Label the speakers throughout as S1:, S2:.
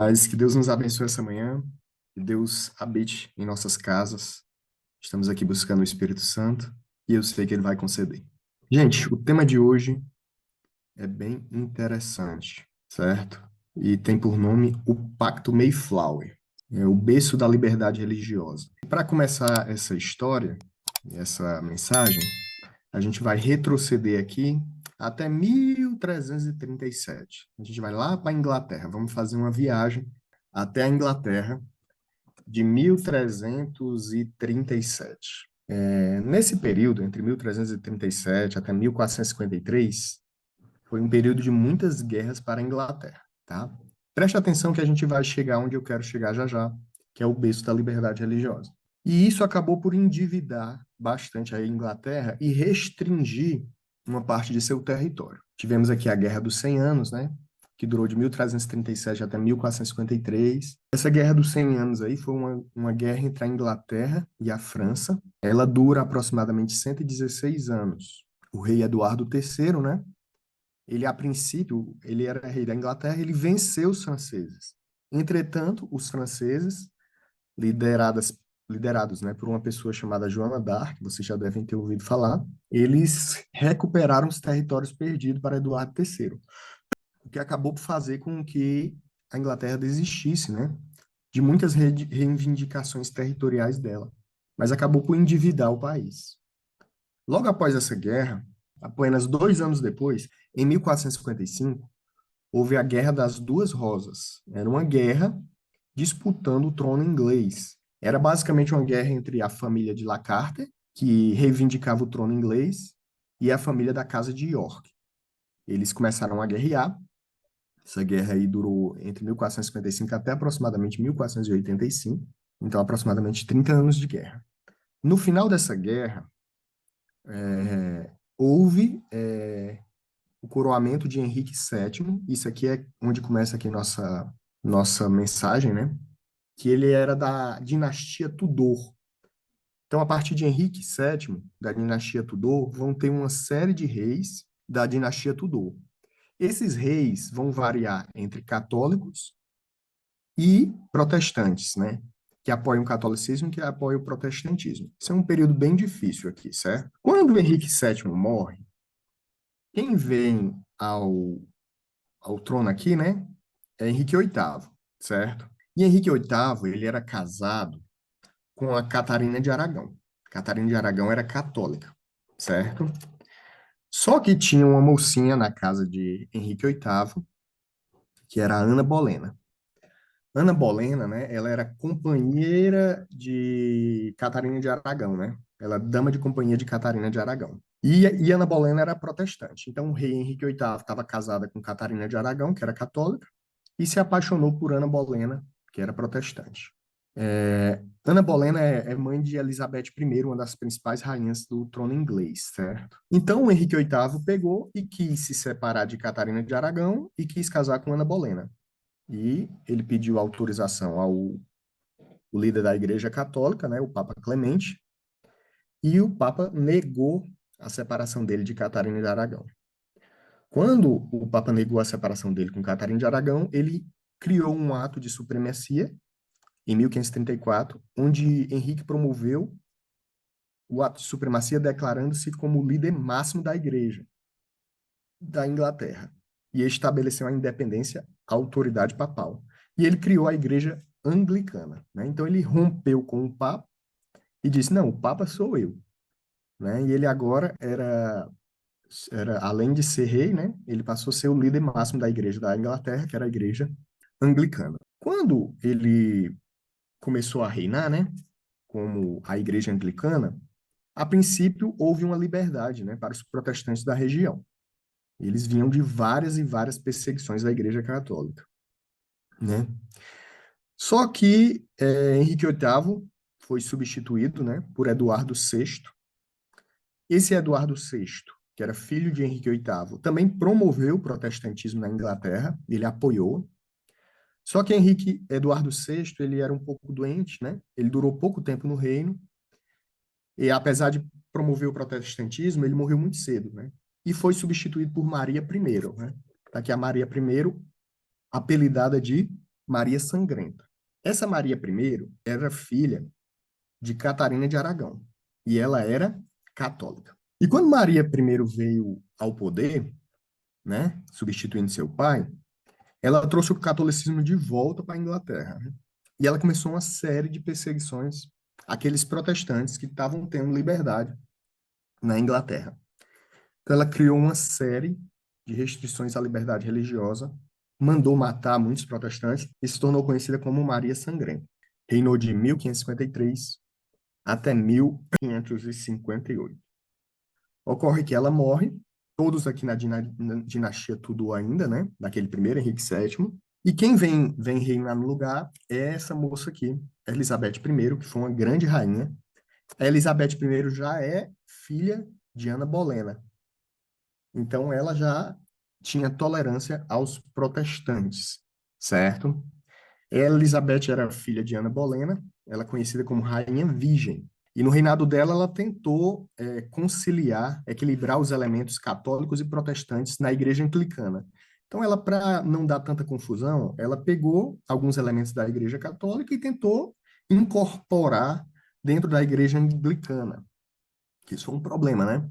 S1: Mas que Deus nos abençoe essa manhã, que Deus habite em nossas casas. Estamos aqui buscando o Espírito Santo e eu sei que Ele vai conceder. Gente, o tema de hoje é bem interessante, certo? E tem por nome o Pacto Mayflower, é o berço da liberdade religiosa. Para começar essa história, essa mensagem, a gente vai retroceder aqui até 1337. A gente vai lá para a Inglaterra, vamos fazer uma viagem até a Inglaterra de 1337. Nesse período, entre 1337 até 1453, foi um período de muitas guerras para a Inglaterra, tá? Preste atenção que a gente vai chegar onde eu quero chegar já já, que é o berço da liberdade religiosa. E isso acabou por endividar bastante a Inglaterra e restringir uma parte de seu território. Tivemos aqui a Guerra dos 100 Anos, né? Que durou de 1337 até 1453. Essa Guerra dos 100 Anos aí foi uma guerra entre a Inglaterra e a França. Ela dura aproximadamente 116 anos. O rei Eduardo III, né? Ele, a princípio, ele era rei da Inglaterra, ele venceu os franceses. Entretanto, os franceses, liderados, né, por uma pessoa chamada Joana d'Arc, vocês já devem ter ouvido falar, eles recuperaram os territórios perdidos para Eduardo III, o que acabou por fazer com que a Inglaterra desistisse, né, de muitas reivindicações territoriais dela, mas acabou por endividar o país. Logo após essa guerra, apenas 2 anos depois, em 1455, houve a Guerra das Duas Rosas. Era uma guerra disputando o trono inglês. Era basicamente uma guerra entre a família de La Carter, que reivindicava o trono inglês, e a família da Casa de York. Eles começaram a guerrear. Essa guerra aí durou entre 1455 até aproximadamente 1485, então aproximadamente 30 anos de guerra. No final dessa guerra, houve o coroamento de Henrique VII. Isso aqui é onde começa aqui nossa mensagem, né? Que ele era da dinastia Tudor. Então, a partir de Henrique VII, da dinastia Tudor, vão ter uma série de reis da dinastia Tudor. Esses reis vão variar entre católicos e protestantes, né? Que apoiam o catolicismo e que apoiam o protestantismo. Isso é um período bem difícil aqui, certo? Quando Henrique VII morre, quem vem ao trono aqui, né? É Henrique VIII, certo? E Henrique VIII, ele era casado com a Catarina de Aragão. Catarina de Aragão era católica, certo? Só que tinha uma mocinha na casa de Henrique VIII, que era a Ana Bolena. Ana Bolena, né, ela era companheira de Catarina de Aragão, né? Ela é dama de companhia de Catarina de Aragão. E Ana Bolena era protestante. Então, o rei Henrique VIII estava casada com Catarina de Aragão, que era católica, e se apaixonou por Ana Bolena, que era protestante. Ana Bolena é mãe de Elizabeth I, uma das principais rainhas do trono inglês, certo? Então, o Henrique VIII pegou e quis se separar de Catarina de Aragão e quis casar com Ana Bolena. E ele pediu autorização ao o líder da Igreja Católica, né, o Papa Clemente, e o Papa negou a separação dele de Catarina de Aragão. Quando o Papa negou a separação dele com Catarina de Aragão, ele criou um ato de supremacia em 1534, onde Henrique promoveu o ato de supremacia declarando-se como o líder máximo da Igreja da Inglaterra e estabeleceu a independência, a autoridade papal. E ele criou a Igreja Anglicana, né? Então ele rompeu com o Papa e disse: "Não, o Papa sou eu", né? E ele agora era além de ser rei, né? Ele passou a ser o líder máximo da Igreja da Inglaterra, que era a Igreja Anglicana. Quando ele começou a reinar, né? Como a Igreja Anglicana, a princípio houve uma liberdade, né, para os protestantes da região. Eles vinham de várias e várias perseguições da Igreja Católica, né? Só que Henrique VIII foi substituído, né, por Eduardo VI. Esse Eduardo VI, que era filho de Henrique VIII, também promoveu o protestantismo na Inglaterra, ele apoiou. Só que Eduardo VI, ele era um pouco doente, né? Ele durou pouco tempo no reino. E apesar de promover o protestantismo, ele morreu muito cedo, né? E foi substituído por Maria I, né? Tá aqui a Maria I, apelidada de Maria Sangrenta. Essa Maria I era filha de Catarina de Aragão e ela era católica. E quando Maria I veio ao poder, né, substituindo seu pai, ela trouxe o catolicismo de volta para a Inglaterra, né? E ela começou uma série de perseguições àqueles protestantes que estavam tendo liberdade na Inglaterra. Então, ela criou uma série de restrições à liberdade religiosa, mandou matar muitos protestantes e se tornou conhecida como Maria Sangrenta. Reinou de 1553 até 1558. Ocorre que ela morre, todos aqui na dinastia Tudor ainda, né? Daquele primeiro Henrique VII. E quem vem reinar no lugar é essa moça aqui, Elizabeth I, que foi uma grande rainha. A Elizabeth I já é filha de Ana Bolena. Então, ela já tinha tolerância aos protestantes, certo? Elizabeth era filha de Ana Bolena, ela é conhecida como Rainha Virgem. E no reinado dela, ela tentou conciliar, equilibrar os elementos católicos e protestantes na igreja anglicana. Então, ela, para não dar tanta confusão, ela pegou alguns elementos da igreja católica e tentou incorporar dentro da igreja anglicana, que isso foi um problema, né?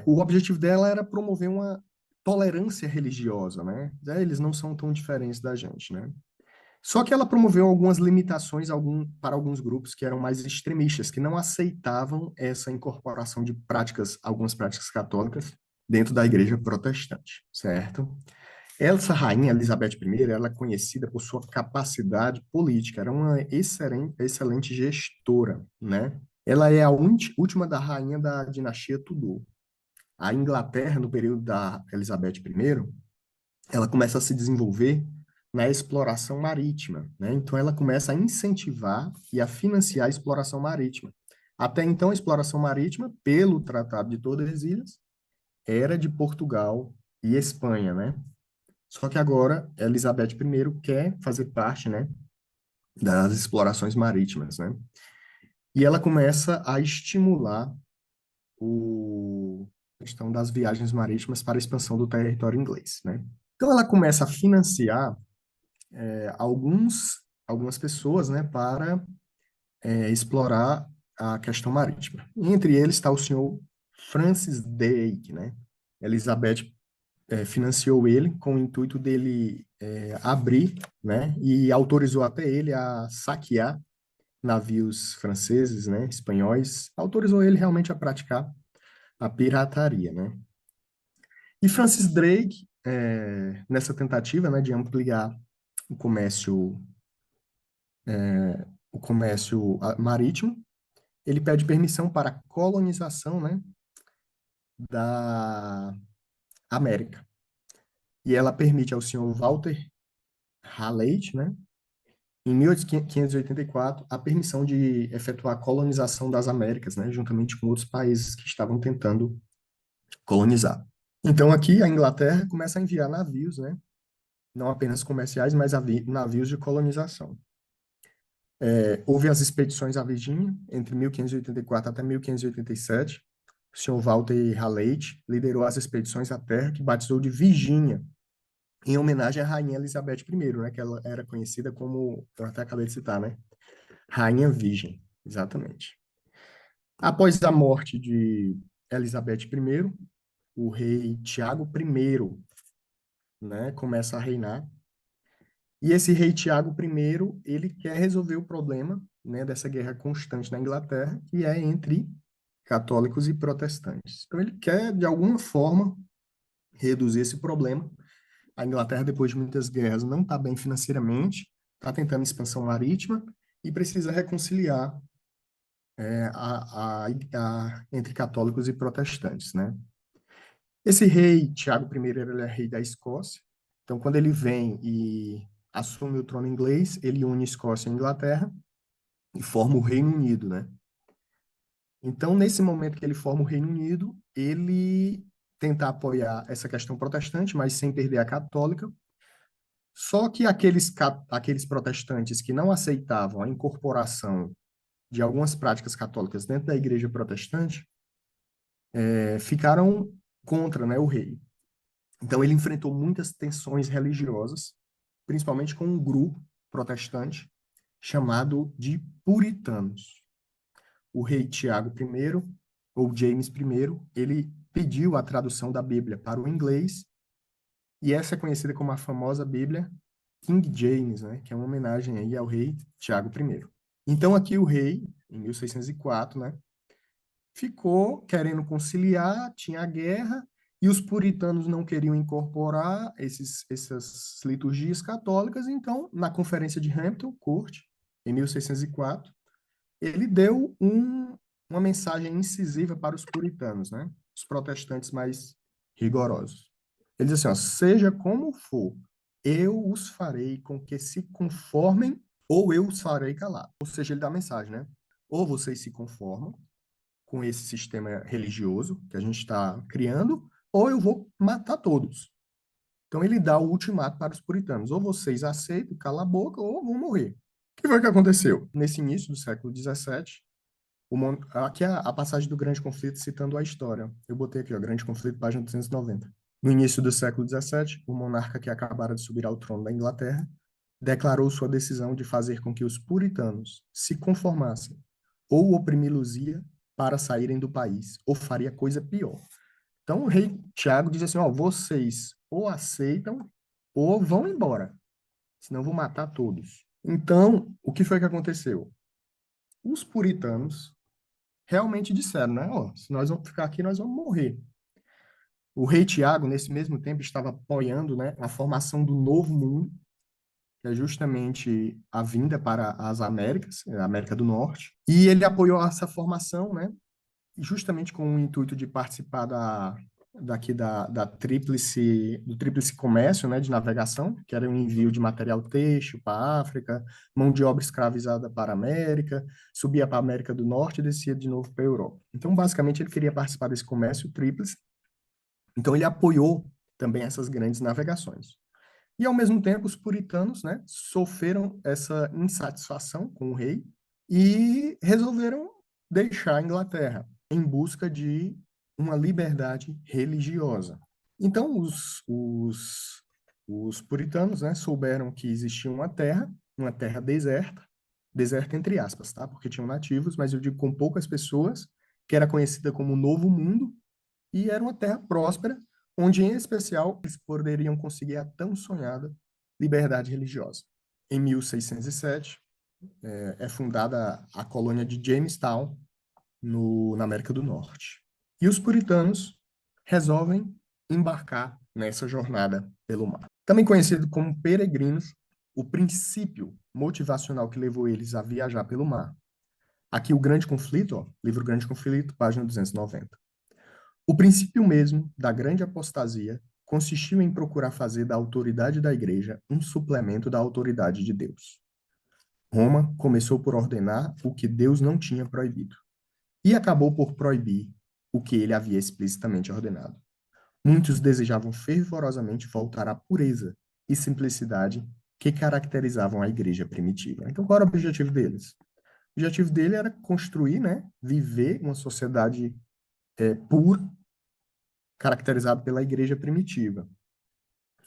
S1: O objetivo dela era promover uma tolerância religiosa, né? Eles não são tão diferentes da gente, né? Só que ela promoveu algumas limitações para alguns grupos que eram mais extremistas, que não aceitavam essa incorporação de práticas, algumas práticas católicas, dentro da igreja protestante, certo? Essa rainha, Elizabeth I, ela é conhecida por sua capacidade política, era uma excelente gestora, né? Ela é a última da rainha da dinastia Tudor. A Inglaterra, no período da Elizabeth I, ela começa a se desenvolver na exploração marítima, né? Então, ela começa a incentivar e a financiar a exploração marítima. Até então, a exploração marítima, pelo Tratado de Tordesilhas, era de Portugal e Espanha, né? Só que agora, Elizabeth I quer fazer parte, né, das explorações marítimas, né? E ela começa a estimular a questão das viagens marítimas para a expansão do território inglês, né? Então, ela começa a financiar algumas pessoas, né, para explorar a questão marítima. Entre eles está o senhor Francis Drake, né? Elizabeth financiou ele com o intuito dele abrir, né, e autorizou até ele a saquear navios franceses, né, espanhóis, autorizou ele realmente a praticar a pirataria, né? E Francis Drake, nessa tentativa, né, de ampliar o comércio marítimo, ele pede permissão para a colonização, né, da América. E ela permite ao senhor Walter Raleigh, né, em 1584, a permissão de efetuar a colonização das Américas, né, juntamente com outros países que estavam tentando colonizar. Então, aqui, a Inglaterra começa a enviar navios, né, não apenas comerciais, mas navios de colonização. Houve as expedições à Virgínia, entre 1584 até 1587. O senhor Walter Raleigh liderou as expedições à Terra, que batizou de Virgínia, em homenagem à Rainha Elizabeth I, né, que ela era conhecida como, eu até acabei de citar, né, Rainha Virgem, exatamente. Após a morte de Elizabeth I, o rei Tiago I, né, começa a reinar. E esse rei Tiago I, ele quer resolver o problema, né, dessa guerra constante na Inglaterra, que é entre católicos e protestantes. Então ele quer, de alguma forma, reduzir esse problema. A Inglaterra, depois de muitas guerras, não está bem financeiramente, está tentando expansão marítima e precisa reconciliar entre católicos e protestantes, né? Esse rei, Tiago I, ele é rei da Escócia. Então, quando ele vem e assume o trono inglês, ele une Escócia e Inglaterra e forma o Reino Unido, né? Então, nesse momento que ele forma o Reino Unido, ele tenta apoiar essa questão protestante, mas sem perder a católica. Só que aqueles protestantes que não aceitavam a incorporação de algumas práticas católicas dentro da igreja protestante, ficaram contra, né, o rei. Então ele enfrentou muitas tensões religiosas principalmente com um grupo protestante chamado de puritanos. O rei Tiago I, ou James I, ele pediu a tradução da Bíblia para o inglês, e essa é conhecida como a famosa Bíblia King James, né, que é uma homenagem aí ao rei Tiago I. Então aqui o rei, em 1604, né, ficou querendo conciliar, tinha a guerra, e os puritanos não queriam incorporar essas liturgias católicas, então, na Conferência de Hampton Court, em 1604, ele deu uma mensagem incisiva para os puritanos, né? Os protestantes mais rigorosos. Ele diz assim, ó, seja como for, eu os farei com que se conformem ou eu os farei calar. Ou seja, ele dá a mensagem, né? Ou vocês se conformam com esse sistema religioso que a gente está criando, ou eu vou matar todos. Então ele dá o ultimato para os puritanos: ou vocês aceitam, cala a boca, ou vão morrer. O que foi que aconteceu? Nesse início do século XVII, aqui é a passagem do Grande Conflito citando a história. Eu botei aqui, ó, Grande Conflito, página 290. No início do século XVII, o monarca que acabara de subir ao trono da Inglaterra declarou sua decisão de fazer com que os puritanos se conformassem, ou oprimi-los-ia para saírem do país, ou faria coisa pior. Então o rei Tiago diz assim, ó, vocês ou aceitam ou vão embora, senão eu vou matar todos. Então, o que foi que aconteceu? Os puritanos realmente disseram, né, ó, se nós vamos ficar aqui, nós vamos morrer. O rei Tiago, nesse mesmo tempo, estava apoiando, né, a formação do Novo Mundo, que é justamente a vinda para as Américas, a América do Norte, e ele apoiou essa formação, né, justamente com o intuito de participar da do tríplice comércio, né, de navegação, que era o envio de material têxtil para a África, mão de obra escravizada para a América, subia para a América do Norte e descia de novo para a Europa. Então, basicamente, ele queria participar desse comércio tríplice, então ele apoiou também essas grandes navegações. E, ao mesmo tempo, os puritanos, né, sofreram essa insatisfação com o rei e resolveram deixar a Inglaterra em busca de uma liberdade religiosa. Então, os puritanos, né, souberam que existia uma terra deserta, deserta entre aspas, tá? Porque tinham nativos, mas eu digo com poucas pessoas, que era conhecida como Novo Mundo, e era uma terra próspera, onde, em especial, eles poderiam conseguir a tão sonhada liberdade religiosa. Em 1607, é fundada a colônia de Jamestown, na América do Norte. E os puritanos resolvem embarcar nessa jornada pelo mar. Também conhecido como peregrinos, o princípio motivacional que levou eles a viajar pelo mar. Aqui o Grande Conflito, ó, livro Grande Conflito, página 290. O princípio mesmo da grande apostasia consistiu em procurar fazer da autoridade da Igreja um suplemento da autoridade de Deus. Roma começou por ordenar o que Deus não tinha proibido e acabou por proibir o que ele havia explicitamente ordenado. Muitos desejavam fervorosamente voltar à pureza e simplicidade que caracterizavam a igreja primitiva. Então, qual era o objetivo deles? O objetivo dele era construir, né, viver uma sociedade pura, caracterizada pela igreja primitiva.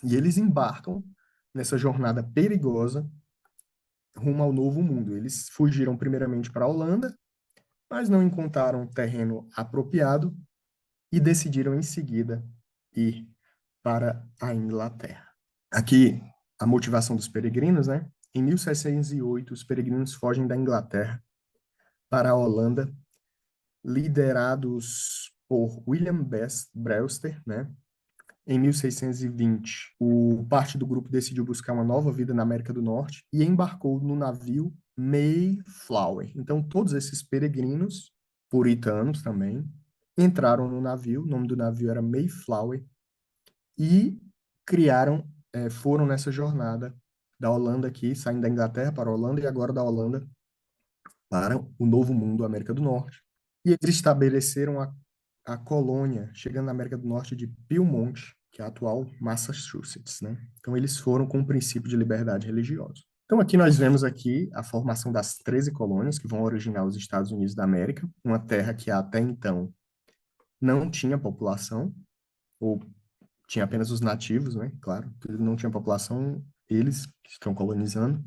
S1: E eles embarcam nessa jornada perigosa rumo ao novo mundo. Eles fugiram primeiramente para a Holanda, mas não encontraram terreno apropriado e decidiram em seguida ir para a Inglaterra. Aqui, a motivação dos peregrinos, né? Em 1608, os peregrinos fogem da Inglaterra para a Holanda, liderados por William Brewster, né? Em 1620, parte do grupo decidiu buscar uma nova vida na América do Norte e embarcou no navio Mayflower. Então, todos esses peregrinos, puritanos também, entraram no navio, o nome do navio era Mayflower, e foram nessa jornada da Holanda aqui, saindo da Inglaterra para a Holanda e agora da Holanda para o Novo Mundo, a América do Norte. E eles estabeleceram a colônia, chegando na América do Norte, de Pilmont, que é a atual Massachusetts, né? Então, eles foram com o princípio de liberdade religiosa. Então, aqui nós vemos aqui a formação das 13 colônias que vão originar os Estados Unidos da América, uma terra que até então não tinha população, ou tinha apenas os nativos, né? Claro, não tinha população, eles que estão colonizando.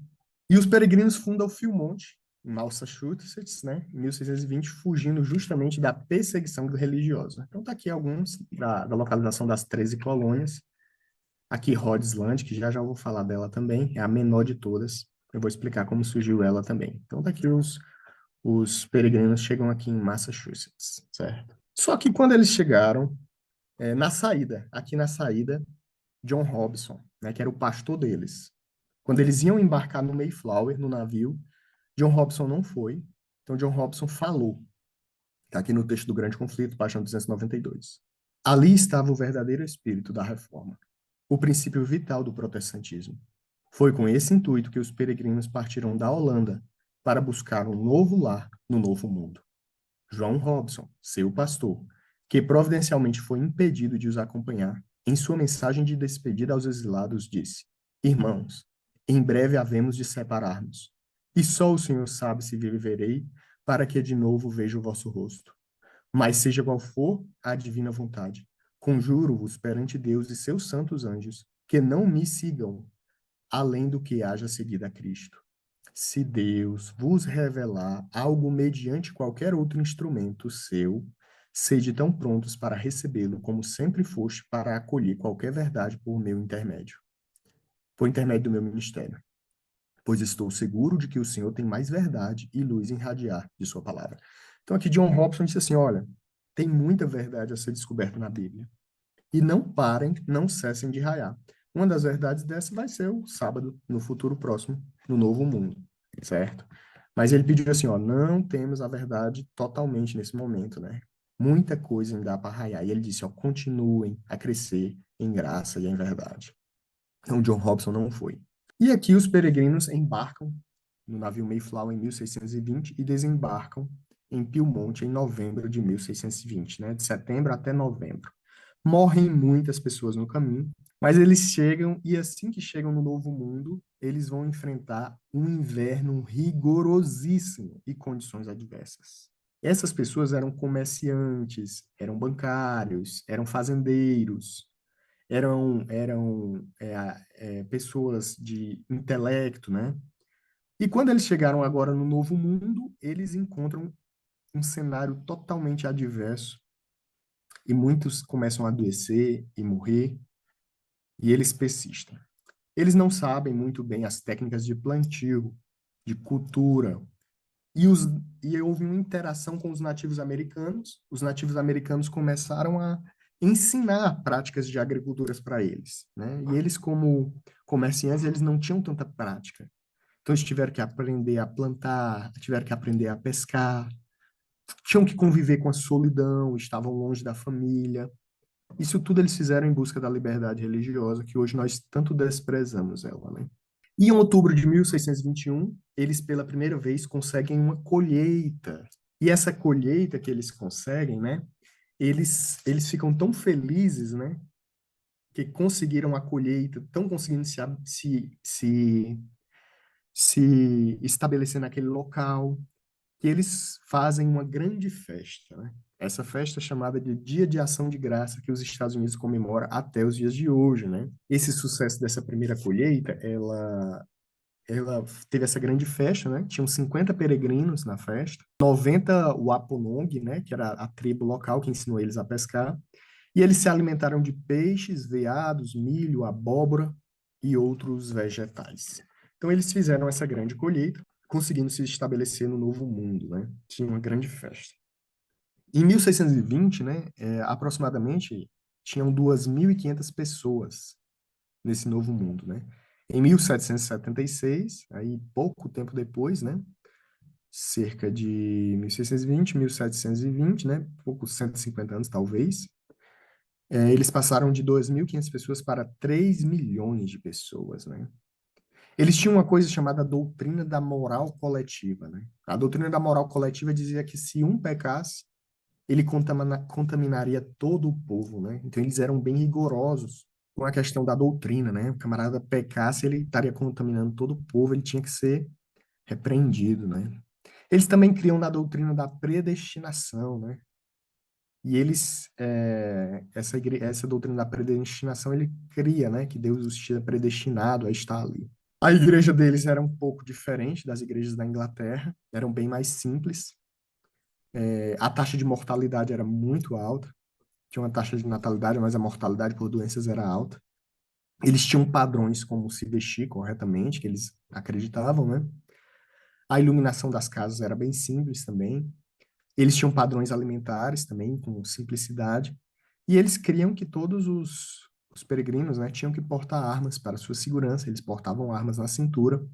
S1: E os peregrinos fundam Philmont, em Massachusetts, né, em 1620, fugindo justamente da perseguição religiosa. Então, tá aqui alguns da localização das 13 colônias. Aqui, Rhode Island, que já já eu vou falar dela também, é a menor de todas. Eu vou explicar como surgiu ela também. Então, tá aqui os peregrinos chegam aqui em Massachusetts, certo? Só que quando eles chegaram, na saída, aqui na saída, John Robson, né, que era o pastor deles. Quando eles iam embarcar no Mayflower, no navio, John Robson não foi. Então, John Robson falou. Está aqui no texto do Grande Conflito, página 292. Ali estava o verdadeiro espírito da reforma, o princípio vital do protestantismo. Foi com esse intuito que os peregrinos partiram da Holanda para buscar um novo lar no Novo Mundo. João Robson, seu pastor, que providencialmente foi impedido de os acompanhar, em sua mensagem de despedida aos exilados, disse: Irmãos, em breve havemos de separar-nos, e só o Senhor sabe se viverei para que de novo veja o vosso rosto. Mas seja qual for a divina vontade, conjuro-vos perante Deus e seus santos anjos que não me sigam além do que haja seguido a Cristo. Se Deus vos revelar algo mediante qualquer outro instrumento seu, sede tão prontos para recebê-lo como sempre foste para acolher qualquer verdade por meu intermédio, por intermédio do meu ministério. Pois estou seguro de que o Senhor tem mais verdade e luz em irradiar de sua palavra. Então aqui John Robson disse assim, olha, tem muita verdade a ser descoberta na Bíblia. E não parem, não cessem de raiar. Uma das verdades dessa vai ser o sábado, no futuro próximo, no novo mundo, certo? Mas ele pediu assim, ó, não temos a verdade totalmente nesse momento, né? Muita coisa ainda dá para raiar. E ele disse, ó, continuem a crescer em graça e em verdade. Então, John Robson não foi. E aqui os peregrinos embarcam no navio Mayflower em 1620 e desembarcam em Pyrmont em novembro de 1620, né? De setembro até novembro. Morrem muitas pessoas no caminho, mas eles chegam e assim que chegam no Novo Mundo, eles vão enfrentar um inverno rigorosíssimo e condições adversas. Essas pessoas eram comerciantes, eram bancários, eram fazendeiros, eram pessoas de intelecto, né? E quando eles chegaram agora no Novo Mundo, eles encontram um cenário totalmente adverso e muitos começam a adoecer e morrer, e eles persistem. Eles não sabem muito bem as técnicas de plantio, de cultura, e, os, e houve uma interação com os nativos americanos. Os nativos americanos começaram a ensinar práticas de agricultura para eles, né? E eles, como comerciantes, eles não tinham tanta prática. Então, eles tiveram que aprender a plantar, tiveram que aprender a pescar, tinham que conviver com a solidão, estavam longe da família. Isso tudo eles fizeram em busca da liberdade religiosa, que hoje nós tanto desprezamos ela, né? E em outubro de 1621, eles pela primeira vez conseguem uma colheita. E essa colheita que eles conseguem, né? Eles ficam tão felizes, né? Que conseguiram a colheita, estão conseguindo se estabelecer naquele local, que eles fazem uma grande festa, né? Essa festa é chamada de Dia de Ação de Graça, que os Estados Unidos comemora até os dias de hoje, né? Esse sucesso dessa primeira colheita, ela teve essa grande festa, né? Tinham 50 peregrinos na festa, 90 Wampanoag, né? Que era a tribo local que ensinou eles a pescar, e eles se alimentaram de peixes, veados, milho, abóbora e outros vegetais. Então eles fizeram essa grande colheita, conseguindo se estabelecer no Novo Mundo, né? Tinha uma grande festa. Em 1620, né, aproximadamente, tinham 2.500 pessoas nesse Novo Mundo, né? Em 1776, aí pouco tempo depois, né, cerca de 1620, 1720, né, poucos 150 anos talvez, eles passaram de 2.500 pessoas para 3 milhões de pessoas, né? Eles tinham uma coisa chamada doutrina da moral coletiva, né? A doutrina da moral coletiva dizia que se um pecasse, ele contaminaria todo o povo, né? Então eles eram bem rigorosos com a questão da doutrina, né? O camarada pecasse, ele estaria contaminando todo o povo, ele tinha que ser repreendido, né? Eles também criam na doutrina da predestinação, né? E essa doutrina da predestinação, ele cria, né, que Deus os tinha predestinado a estar ali. A igreja deles era um pouco diferente das igrejas da Inglaterra, eram bem mais simples. A taxa de mortalidade era muito alta, tinha uma taxa de natalidade, mas a mortalidade por doenças era alta. Eles tinham padrões como se vestir corretamente, que eles acreditavam, né? A iluminação das casas era bem simples também. Eles tinham padrões alimentares também, com simplicidade. E eles criam que todos os peregrinos, né, tinham que portar armas para sua segurança. Eles portavam armas na cintura.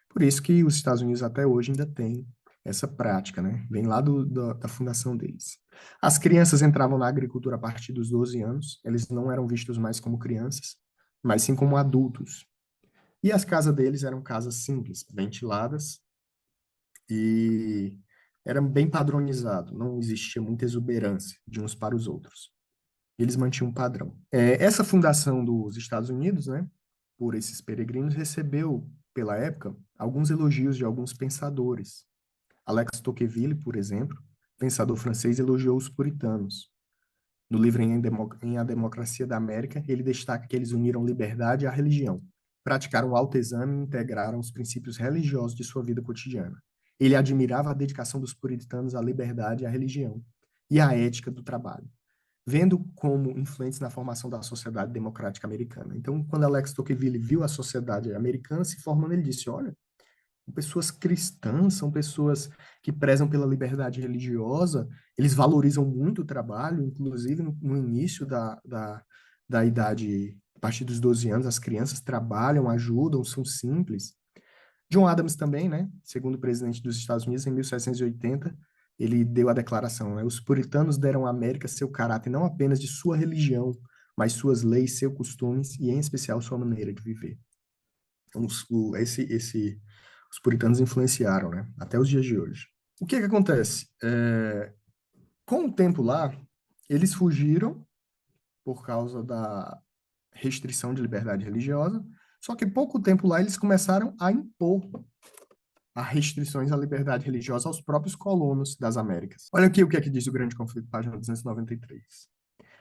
S1: Por isso que os Estados Unidos até hoje ainda têm essa prática, né? Vem lá da fundação deles. As crianças entravam na agricultura a partir dos 12 anos. Eles não eram vistos mais como crianças, mas sim como adultos. E as casas deles eram casas simples, ventiladas, e era bem padronizado, não existia muita exuberância de uns para os outros. Eles mantinham um padrão. Essa fundação dos Estados Unidos, né, por esses peregrinos, recebeu, pela época, alguns elogios de alguns pensadores. Alex Tocqueville, por exemplo, pensador francês, elogiou os puritanos. No livro Em A Democracia da América, ele destaca que eles uniram liberdade à religião, praticaram o autoexame e integraram os princípios religiosos de sua vida cotidiana. Ele admirava a dedicação dos puritanos à liberdade e à religião e à ética do trabalho, vendo como influentes na formação da sociedade democrática americana. Então, quando Alex Tocqueville viu a sociedade americana se formando, ele disse: olha, são pessoas cristãs, são pessoas que prezam pela liberdade religiosa, eles valorizam muito o trabalho, inclusive no início da idade, a partir dos 12 anos, as crianças trabalham, ajudam, são simples. John Adams também, né, segundo o presidente dos Estados Unidos, em 1780, ele deu a declaração, né, os puritanos deram à América seu caráter não apenas de sua religião, mas suas leis, seus costumes e, em especial, sua maneira de viver. Então, os puritanos influenciaram, né, até os dias de hoje. O que que acontece? Com o tempo lá, eles fugiram por causa da restrição de liberdade religiosa, só que pouco tempo lá eles começaram a impor as restrições à liberdade religiosa aos próprios colonos das Américas. Olha aqui o que é que diz o Grande Conflito, página 293.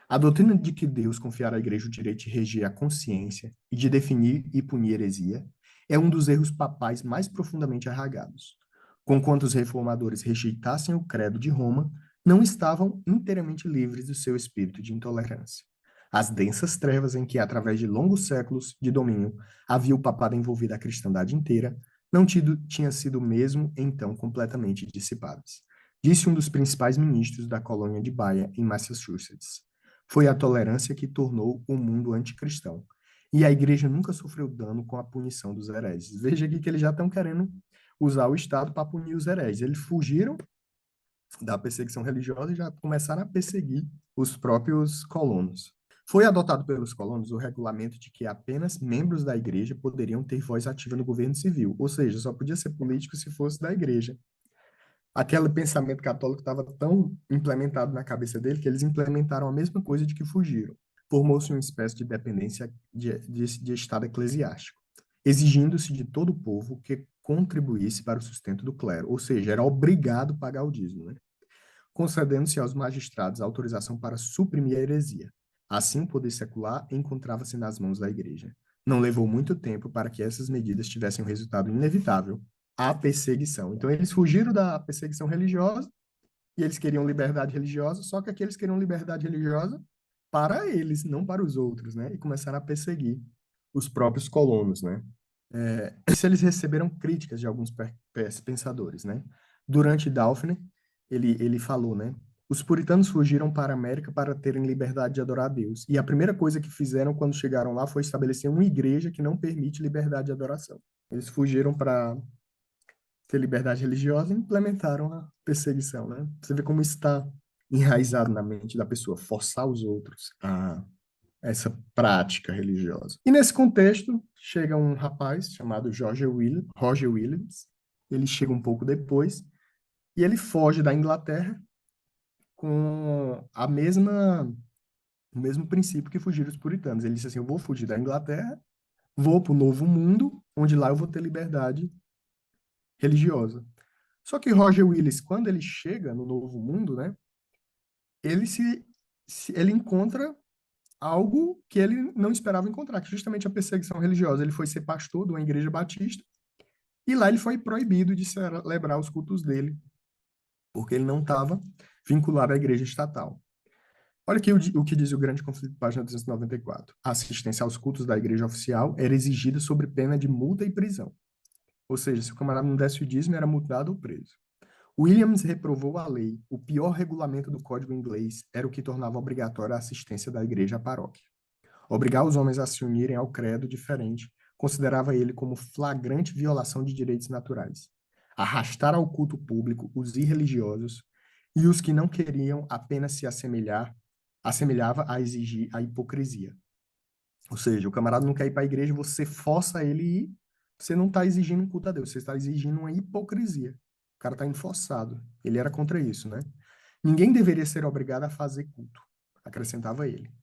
S1: A doutrina de que Deus confiara à igreja o direito de reger a consciência e de definir e punir heresia é um dos erros papais mais profundamente arraigados. Conquanto os reformadores rejeitassem o credo de Roma, não estavam inteiramente livres do seu espírito de intolerância. As densas trevas em que, através de longos séculos de domínio, havia o papado envolvido a cristandade inteira, não tinha sido mesmo então completamente dissipadas. Disse um dos principais ministros da colônia de Baia, em Massachusetts. Foi a tolerância que tornou o mundo anticristão. E a igreja nunca sofreu dano com a punição dos hereges. Veja aqui que eles já estão querendo usar o Estado para punir os hereges. Eles fugiram da perseguição religiosa e já começaram a perseguir os próprios colonos. Foi adotado pelos colonos o regulamento de que apenas membros da igreja poderiam ter voz ativa no governo civil, ou seja, só podia ser político se fosse da igreja. Aquele pensamento católico estava tão implementado na cabeça dele que eles implementaram a mesma coisa de que fugiram. Formou-se uma espécie de dependência de Estado eclesiástico, exigindo-se de todo o povo que contribuísse para o sustento do clero, ou seja, era obrigado a pagar o dízimo, né? Concedendo-se aos magistrados a autorização para suprimir a heresia. Assim, o poder secular encontrava-se nas mãos da igreja. Não levou muito tempo para que essas medidas tivessem um resultado inevitável, a perseguição. Então, eles fugiram da perseguição religiosa e eles queriam liberdade religiosa, só que aqueles queriam liberdade religiosa para eles, não para os outros, né? E começaram a perseguir os próprios colonos, né? Isso eles receberam críticas de alguns pensadores, né? Durante Daphne, ele falou, né? Os puritanos fugiram para a América para terem liberdade de adorar a Deus. E a primeira coisa que fizeram quando chegaram lá foi estabelecer uma igreja que não permite liberdade de adoração. Eles fugiram para ter liberdade religiosa e implementaram a perseguição, né? Você vê como está enraizado na mente da pessoa, forçar os outros a essa prática religiosa. E nesse contexto, chega um rapaz chamado Roger Williams, ele chega um pouco depois, e ele foge da Inglaterra com o mesmo princípio que fugiram os puritanos. Ele disse assim, eu vou fugir da Inglaterra, vou para o Novo Mundo, onde lá eu vou ter liberdade religiosa. Só que Roger Willis, quando ele chega no Novo Mundo, né, ele encontra algo que ele não esperava encontrar, que justamente a perseguição religiosa. Ele foi ser pastor de uma igreja batista e lá ele foi proibido de celebrar os cultos dele, porque ele não estava vinculado à igreja estatal. Olha aqui o que diz o Grande Conflito, página 294. A assistência aos cultos da igreja oficial era exigida sob pena de multa e prisão. Ou seja, se o camarada não desse o dízimo, era multado ou preso. Williams reprovou a lei. O pior regulamento do Código Inglês era o que tornava obrigatória a assistência da igreja à paróquia. Obrigar os homens a se unirem ao credo diferente considerava ele como flagrante violação de direitos naturais. Arrastar ao culto público os irreligiosos e os que não queriam apenas se assemelhava a exigir a hipocrisia. Ou seja, o camarada não quer ir para a igreja, você força ele a ir, você não está exigindo um culto a Deus, você está exigindo uma hipocrisia. O cara está indo forçado. Ele era contra isso, né? Ninguém deveria ser obrigado a fazer culto, acrescentava ele,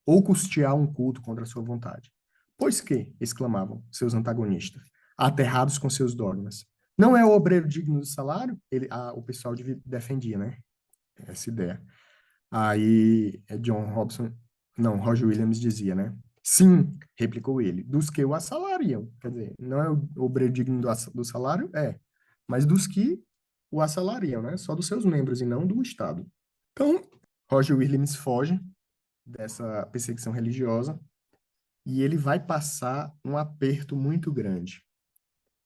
S1: ou custear um culto contra a sua vontade. Pois que, exclamavam seus antagonistas, aterrados com seus dogmas. Não é o obreiro digno do salário? O pessoal defendia, né? Essa ideia. Aí John Robson, não, Roger Williams dizia, né? Sim, replicou ele, dos que o assalariam. Quer dizer, não é o obreiro digno do salário? É, mas dos que o assalariam, né? Só dos seus membros e não do Estado. Então, Roger Williams foge dessa perseguição religiosa e ele vai passar um aperto muito grande.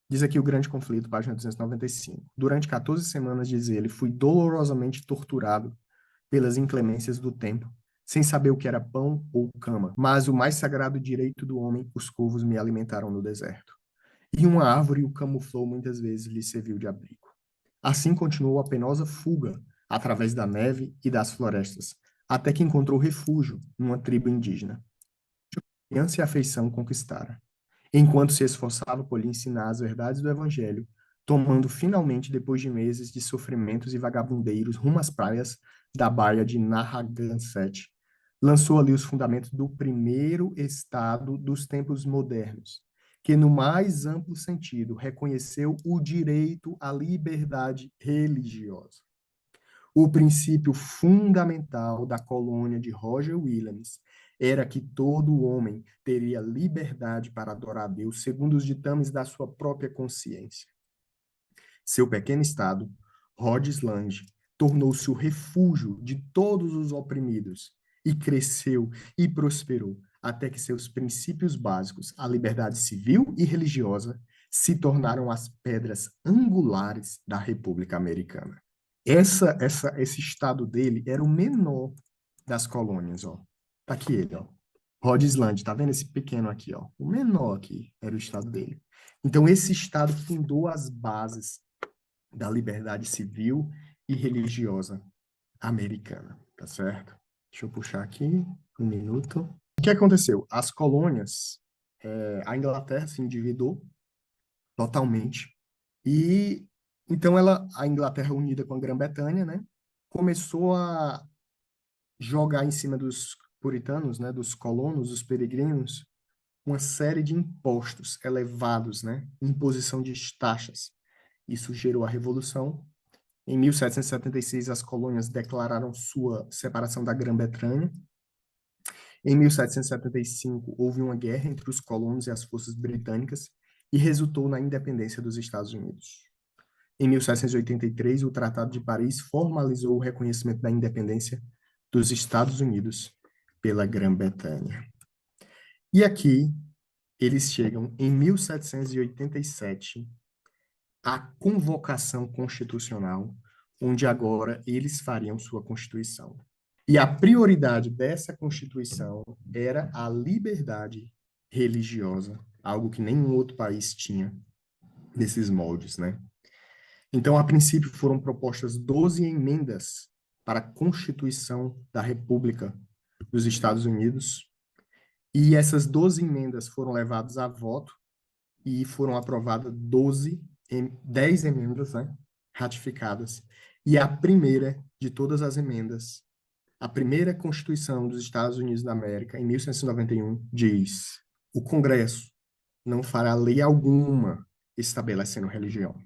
S1: Diz aqui o Grande Conflito, página 295. Durante 14 semanas, diz ele, fui dolorosamente torturado pelas inclemências do tempo, sem saber o que era pão ou cama. Mas o mais sagrado direito do homem, os corvos me alimentaram no deserto. E uma árvore o camuflou muitas vezes lhe serviu de abrigo. Assim continuou a penosa fuga através da neve e das florestas, até que encontrou refúgio numa tribo indígena. Confiança e afeição conquistara, enquanto se esforçava por lhe ensinar as verdades do Evangelho, tomando finalmente, depois de meses de sofrimentos e vagabundeiros rumo às praias da baía de Narragansett, lançou ali os fundamentos do primeiro estado dos tempos modernos, que no mais amplo sentido reconheceu o direito à liberdade religiosa. O princípio fundamental da colônia de Roger Williams era que todo homem teria liberdade para adorar a Deus segundo os ditames da sua própria consciência. Seu pequeno estado, Rhode Island, tornou-se o refúgio de todos os oprimidos e cresceu e prosperou até que seus princípios básicos, a liberdade civil e religiosa, se tornaram as pedras angulares da República Americana. Esse estado dele era o menor das colônias, ó. Tá aqui ele, ó. Rhode Island, tá vendo esse pequeno aqui, ó? O menor aqui era o estado dele. Então, esse estado fundou as bases da liberdade civil e religiosa americana, tá certo? Deixa eu puxar aqui, um minuto. O que aconteceu? As colônias, a Inglaterra se endividou totalmente e então a Inglaterra unida com a Grã-Bretanha, né, começou a jogar em cima dos puritanos, né, dos colonos, dos peregrinos, uma série de impostos elevados, né, imposição de taxas. Isso gerou a Revolução. Em 1776, as colônias declararam sua separação da Grã-Bretanha. Em 1775, houve uma guerra entre os colonos e as forças britânicas e resultou na independência dos Estados Unidos. Em 1783, o Tratado de Paris formalizou o reconhecimento da independência dos Estados Unidos pela Grã-Bretanha. E aqui, eles chegam em 1787 à convocação constitucional, onde agora eles fariam sua Constituição. E a prioridade dessa Constituição era a liberdade religiosa, algo que nenhum outro país tinha nesses moldes, né? Então, a princípio, foram propostas 12 emendas para a Constituição da República dos Estados Unidos, e essas 12 emendas foram levadas a voto e foram aprovadas 10 emendas, né, ratificadas. E a primeira de todas as emendas, a primeira Constituição dos Estados Unidos da América, em 1791, diz: o Congresso não fará lei alguma estabelecendo religião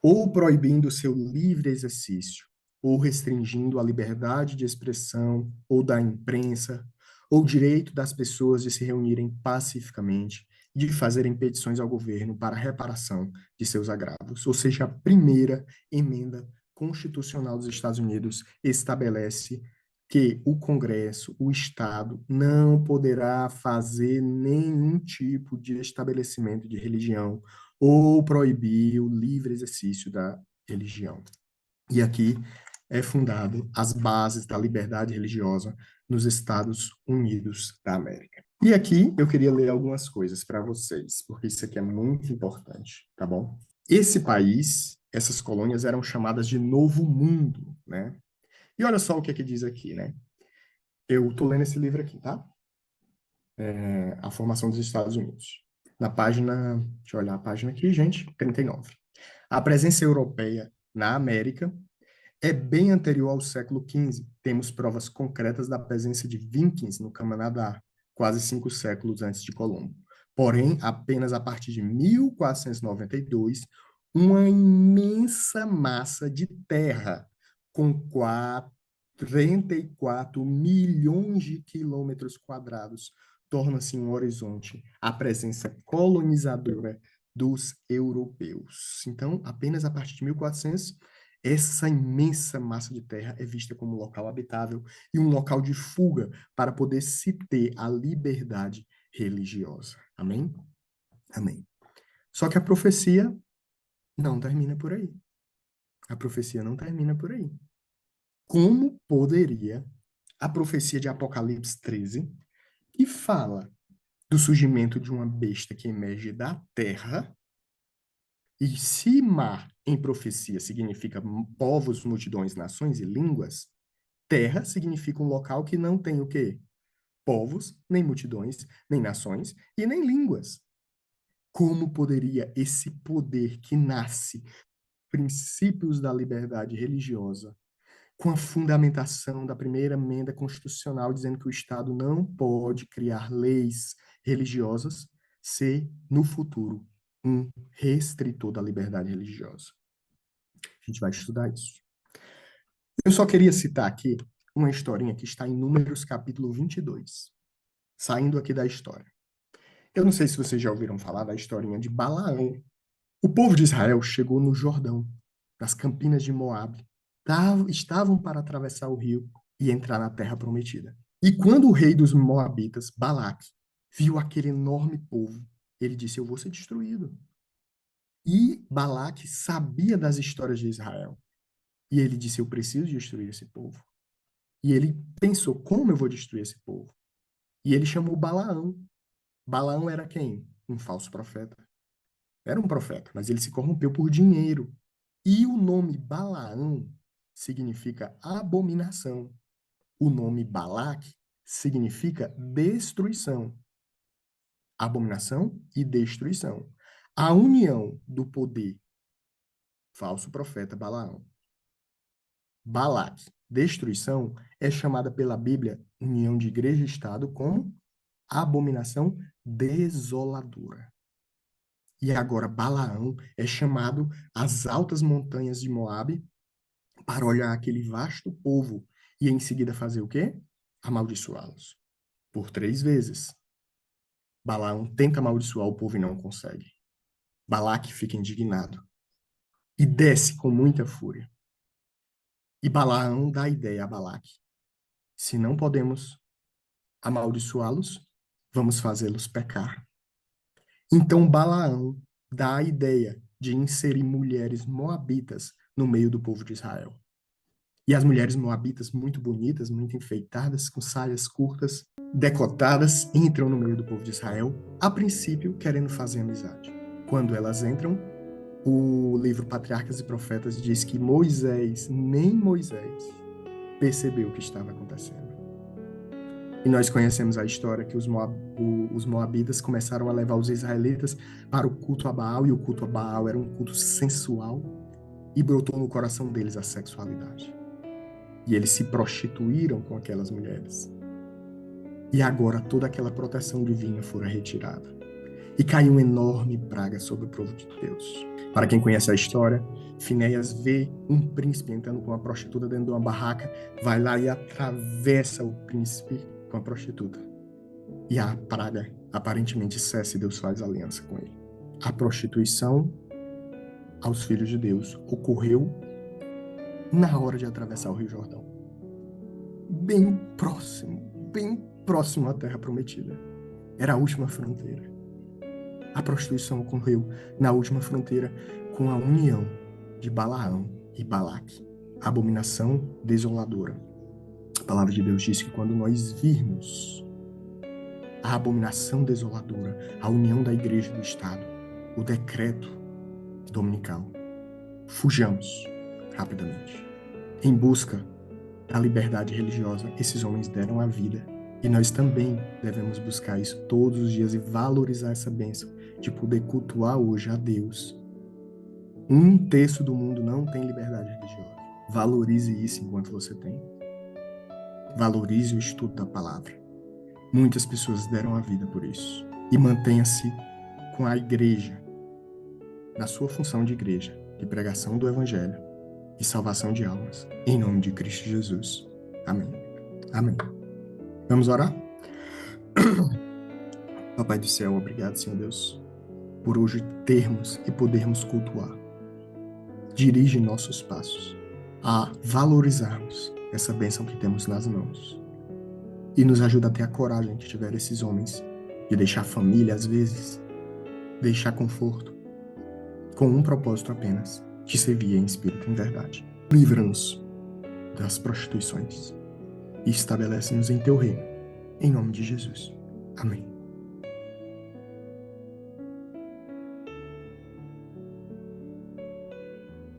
S1: ou proibindo seu livre exercício, ou restringindo a liberdade de expressão ou da imprensa, ou o direito das pessoas de se reunirem pacificamente e de fazerem petições ao governo para reparação de seus agravos. Ou seja, a primeira emenda constitucional dos Estados Unidos estabelece que o Congresso, o Estado, não poderá fazer nenhum tipo de estabelecimento de religião ou proibir o livre exercício da religião. E aqui é fundado as bases da liberdade religiosa nos Estados Unidos da América. E aqui eu queria ler algumas coisas para vocês, porque isso aqui é muito importante, tá bom? Esse país, essas colônias eram chamadas de Novo Mundo, né? E olha só o que diz aqui, né? Eu tô lendo esse livro aqui, tá? A Formação dos Estados Unidos. Na página, deixa eu olhar a página aqui, gente, 39. A presença europeia na América é bem anterior ao século XV. Temos provas concretas da presença de Vikings no Canadá, quase 5 séculos antes de Colombo. Porém, apenas a partir de 1492, uma imensa massa de terra com 34 milhões de quilômetros quadrados torna-se um horizonte a presença colonizadora dos europeus. Então, apenas a partir de 1400, essa imensa massa de terra é vista como um local habitável e um local de fuga para poder se ter a liberdade religiosa. Amém? Amém. Só que a profecia não termina por aí. A profecia não termina por aí. Como poderia a profecia de Apocalipse 13, que fala do surgimento de uma besta que emerge da terra, e se mar em profecia significa povos, multidões, nações e línguas, terra significa um local que não tem o quê? Povos, nem multidões, nem nações e nem línguas. Como poderia esse poder que nasce princípios da liberdade religiosa, com a fundamentação da primeira emenda constitucional dizendo que o Estado não pode criar leis religiosas, ser, no futuro, um restritor da liberdade religiosa? A gente vai estudar isso. Eu só queria citar aqui uma historinha que está em Números capítulo 22, saindo aqui da história. Eu não sei se vocês já ouviram falar da historinha de Balaão. O povo de Israel chegou no Jordão, nas campinas de Moabe. Estavam para atravessar o rio e entrar na terra prometida. E quando o rei dos Moabitas, Balaque, viu aquele enorme povo, ele disse: eu vou ser destruído. E Balaque sabia das histórias de Israel. E ele disse: eu preciso destruir esse povo. E ele pensou: como eu vou destruir esse povo? E ele chamou Balaão. Balaão era quem? Um falso profeta. Era um profeta, mas ele se corrompeu por dinheiro. E o nome Balaão significa abominação. O nome Balaque significa destruição. Abominação e destruição. A união do poder, falso profeta Balaão, Balaque, destruição, é chamada pela Bíblia, união de igreja e Estado, como abominação desoladora. E agora Balaão é chamado às altas montanhas de Moabe para olhar aquele vasto povo e em seguida fazer o quê? Amaldiçoá-los. Por 3 vezes. Balaão tenta amaldiçoar o povo e não consegue. Balaque fica indignado e desce com muita fúria. E Balaão dá a ideia a Balaque: se não podemos amaldiçoá-los, vamos fazê-los pecar. Então Balaão dá a ideia de inserir mulheres moabitas no meio do povo de Israel. E as mulheres moabitas, muito bonitas, muito enfeitadas, com saias curtas, decotadas, entram no meio do povo de Israel, a princípio querendo fazer amizade. Quando elas entram, o livro Patriarcas e Profetas diz que Moisés, nem Moisés, percebeu o que estava acontecendo. E nós conhecemos a história que os moabitas começaram a levar os israelitas para o culto a Baal, e o culto a Baal era um culto sensual, e brotou no coração deles a sexualidade. E eles se prostituíram com aquelas mulheres. E agora toda aquela proteção divina fora retirada. E caiu uma enorme praga sobre o povo de Deus. Para quem conhece a história, Finéias vê um príncipe entrando com uma prostituta dentro de uma barraca, vai lá e atravessa o príncipe com a prostituta. E a praga aparentemente cessa e Deus faz aliança com ele. A prostituição aos filhos de Deus ocorreu na hora de atravessar o Rio Jordão. Bem próximo à Terra Prometida. Era a última fronteira. A prostituição ocorreu na última fronteira com a união de Balaão e Balaque. Abominação desoladora. A palavra de Deus diz que quando nós virmos a abominação desoladora, a união da igreja e do Estado, o decreto dominical, fujamos rapidamente. Em busca da liberdade religiosa, esses homens deram a vida. E nós também devemos buscar isso todos os dias e valorizar essa bênção de poder cultuar hoje a Deus. 1/3 do mundo não tem liberdade religiosa. Valorize isso enquanto você tem. Valorize o estudo da palavra. Muitas pessoas deram a vida por isso. E mantenha-se com a igreja, na sua função de igreja, de pregação do evangelho e salvação de almas. Em nome de Cristo Jesus. Amém. Amém. Vamos orar? Papai do céu, obrigado, Senhor Deus, por hoje termos e podermos cultuar. Dirige nossos passos a valorizarmos essa bênção que temos nas mãos. E nos ajuda a ter a coragem que tiveram esses homens de deixar a família, às vezes, deixar conforto, com um propósito apenas, de servir em espírito e em verdade. Livra-nos das prostituições e estabelece-nos em teu reino. Em nome de Jesus. Amém.